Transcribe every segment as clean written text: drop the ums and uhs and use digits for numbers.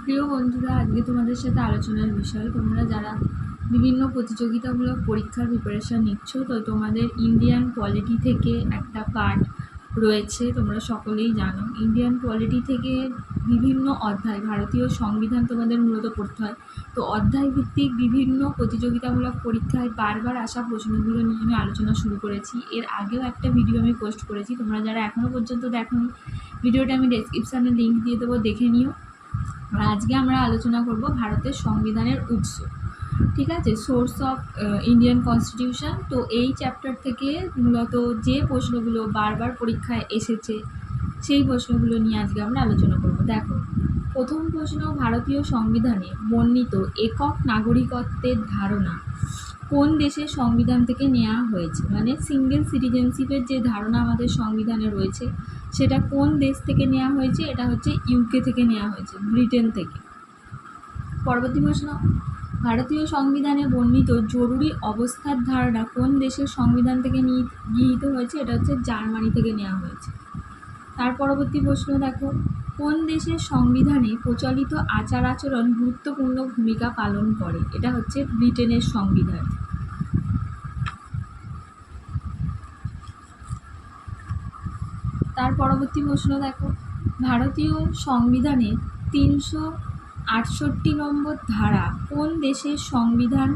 প্রিয় বন্ধুরা, আজকে তোমাদের সাথে আলোচনার বিষয়, তোমরা যারা বিভিন্ন প্রতিযোগিতামূলক পরীক্ষার প্রিপারেশান নিচ্ছ, তো তোমাদের ইন্ডিয়ান পলিটি থেকে একটা পার্ট রয়েছে। তোমরা সকলেই জানো ইন্ডিয়ান পলিটি থেকে বিভিন্ন অধ্যায়, ভারতীয় সংবিধান তোমাদের মূলত পড়তে হয়। তো অধ্যায় ভিত্তিক বিভিন্ন প্রতিযোগিতামূলক পরীক্ষায় বারবার আসা প্রশ্নগুলো নিয়ে আমি আলোচনা শুরু করেছি। এর আগেও একটা ভিডিও আমি পোস্ট করেছি, তোমরা যারা এখনও পর্যন্ত দেখোনি, ভিডিওটা আমি ডেসক্রিপশানে লিঙ্ক দিয়ে দেবো, দেখে নিও। আর আজকে আমরা আলোচনা করব ভারতের সংবিধানের উৎস, ঠিক আছে, সোর্স অফ ইন্ডিয়ান কনস্টিটিউশন। তো এই চ্যাপ্টার থেকে মূলত যে প্রশ্নগুলো বারবার পরীক্ষায় এসেছে সেই প্রশ্নগুলো নিয়ে আজকে আমরা আলোচনা করব। দেখো, প্রথম প্রশ্ন, ভারতীয় সংবিধানে বর্ণিত একক নাগরিকত্বের ধারণা কোন দেশের সংবিধান থেকে নেওয়া হয়েছে? মানে সিঙ্গেল সিটিজেনশিপের যে ধারণা আমাদের সংবিধানে রয়েছে, সেটা কোন দেশ থেকে নেওয়া হয়েছে? এটা হচ্ছে ইউকে থেকে নেওয়া হয়েছে, ব্রিটেন থেকে। পরবর্তী প্রশ্ন, ভারতীয় সংবিধানে বর্ণিত জরুরি অবস্থার ধারণা কোন দেশের সংবিধান থেকে গৃহীত হয়েছে? এটা হচ্ছে জার্মানি থেকে নেওয়া হয়েছে। তার পরবর্তী প্রশ্ন দেখো, কোন দেশের সংবিধানে প্রচলিত আচার আচরণ গুরুত্বপূর্ণ ভূমিকা পালন করে? এটা হচ্ছে ব্রিটেনের সংবিধান। তার পরবর্তী প্রশ্ন দেখো, ভারতীয় সংবিধানের 368 নম্বর ধারা কোন দেশের সংবিধান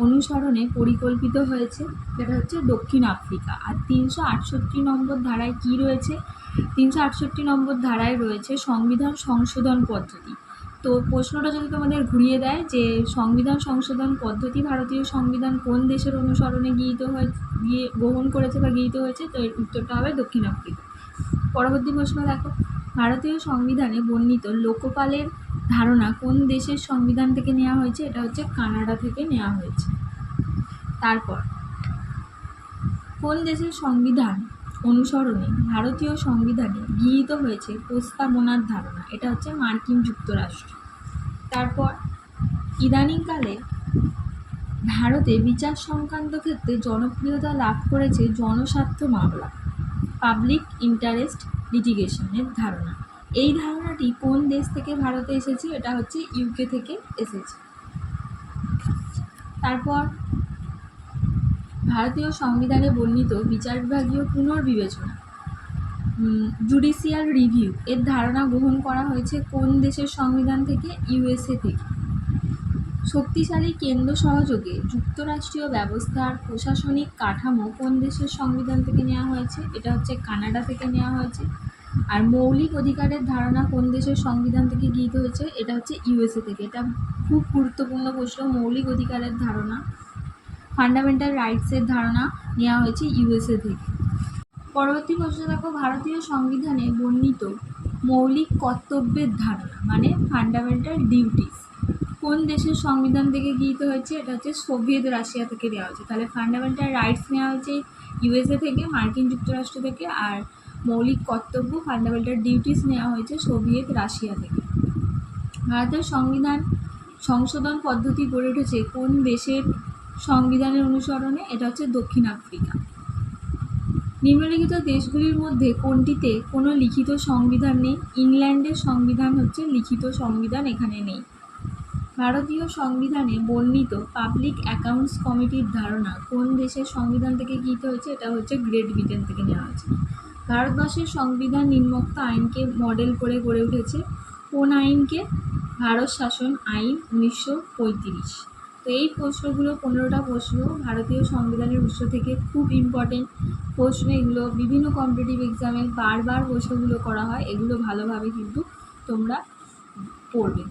অনুসরণে পরিকল্পিত হয়েছে? সেটা হচ্ছে দক্ষিণ আফ্রিকা। আর 368 নম্বর ধারায় কি রয়েছে? 368 নম্বর ধারায় রয়েছে সংবিধান সংশোধন পদ্ধতি। তো প্রশ্নটা যদি তোমাদের ঘুরিয়ে দেয় যে সংবিধান সংশোধন পদ্ধতি ভারতীয় সংবিধান কোন দেশের অনুসরণে গ্রহণ করেছে বা গৃহীত হয়েছে, তো এর উত্তরটা হবে দক্ষিণ আফ্রিকা। পরবর্তী প্রশ্ন দেখো, ভারতীয় সংবিধানে বর্ণিত লোকপালের ধারণা কোন দেশের সংবিধান থেকে নেওয়া হয়েছে? এটা হচ্ছে কানাডা থেকে নেওয়া হয়েছে। তারপর, কোন দেশের সংবিধান অনুসরণে ভারতীয় সংবিধানে গৃহীত হয়েছে প্রস্তাবনার ধারণা? এটা হচ্ছে মার্কিন যুক্তরাষ্ট্র। তারপর, ইদানিংকালে ভারতে বিচার সংক্রান্ত ক্ষেত্রে জনপ্রিয়তা লাভ করেছে জনস্বার্থ মামলা, পাবলিক ইন্টারেস্ট লিটিগেশনের ধারণা। এই ধারণাটি কোন দেশ থেকে ভারতে এসেছে? এটা হচ্ছে ইউকে থেকে এসেছে। তারপর, ভারতীয় সংবিধানে বর্ণিত বিচার বিভাগীয় পুনর্বিবেচনা, জুডিশিয়াল রিভিউ এর ধারণা গ্রহণ করা হয়েছে কোন দেশের সংবিধান থেকে? ইউএসএ থেকে। শক্তিশালী কেন্দ্র সহযোগে যুক্তরাষ্ট্রীয় ব্যবস্থার প্রশাসনিক কাঠামো কোন দেশের সংবিধান থেকে নেওয়া হয়েছে? এটা হচ্ছে কানাডা থেকে নেওয়া হয়েছে। আর মৌলিক অধিকারের ধারণা কোন দেশের সংবিধান থেকে গৃহীত হয়েছে? এটা হচ্ছে ইউএসএ থেকে। এটা খুব গুরুত্বপূর্ণ প্রশ্ন। মৌলিক অধিকারের ধারণা, ফান্ডামেন্টাল রাইটসের ধারণা নেওয়া হয়েছে ইউএসএ থেকে। পরবর্তী প্রশ্ন দেখো, ভারতীয় সংবিধানে বর্ণিত মৌলিক কর্তব্যের ধারণা মানে ফান্ডামেন্টাল ডিউটিস কোন দেশের সংবিধান থেকে গৃহীত হয়েছে? এটা হচ্ছে সোভিয়েত রাশিয়া থেকে নেওয়া হয়েছে। তাহলে ফান্ডামেন্টাল রাইটস নেওয়া হয়েছে ইউএসএ থেকে, মার্কিন যুক্তরাষ্ট্র থেকে। আর মৌলিক কর্তব্য ফান্ডামেন্টাল ডিউটিস নেওয়া হয়েছে সোভিয়েত রাশিয়া থেকে। ভারতের সংবিধান সংশোধন পদ্ধতি গড়ে উঠেছে কোন দেশের সংবিধানের অনুসরণে? এটা হচ্ছে দক্ষিণ আফ্রিকা। নিম্নলিখিত দেশগুলির মধ্যে কোনটিতে কোনো লিখিত সংবিধান নেই? ইংল্যান্ডের সংবিধান হচ্ছে লিখিত সংবিধান, এখানে নেই। ভারতীয় সংবিধানে বর্ণিত পাবলিক অ্যাকাউন্টস কমিটির ধারণা কোন দেশের সংবিধান থেকে গৃহীত হয়েছে? এটা হচ্ছে গ্রেট ব্রিটেন থেকে নেওয়া হয়েছে। ভারতবর্ষের সংবিধান নিম্নোক্ত আইনকে মডেল করে গড়ে উঠেছে। কোন আইনকে? ভারত শাসন আইন 1935। তো এই প্রশ্নগুলো 15টা প্রশ্ন ভারতীয় সংবিধানের উৎস থেকে, খুব ইম্পর্টেন্ট প্রশ্ন এগুলো। বিভিন্ন কম্পিটিটিভ এক্সামে বারবার প্রশ্নগুলো করা হয়, এগুলো ভালোভাবে কিন্তু তোমরা পড়বে।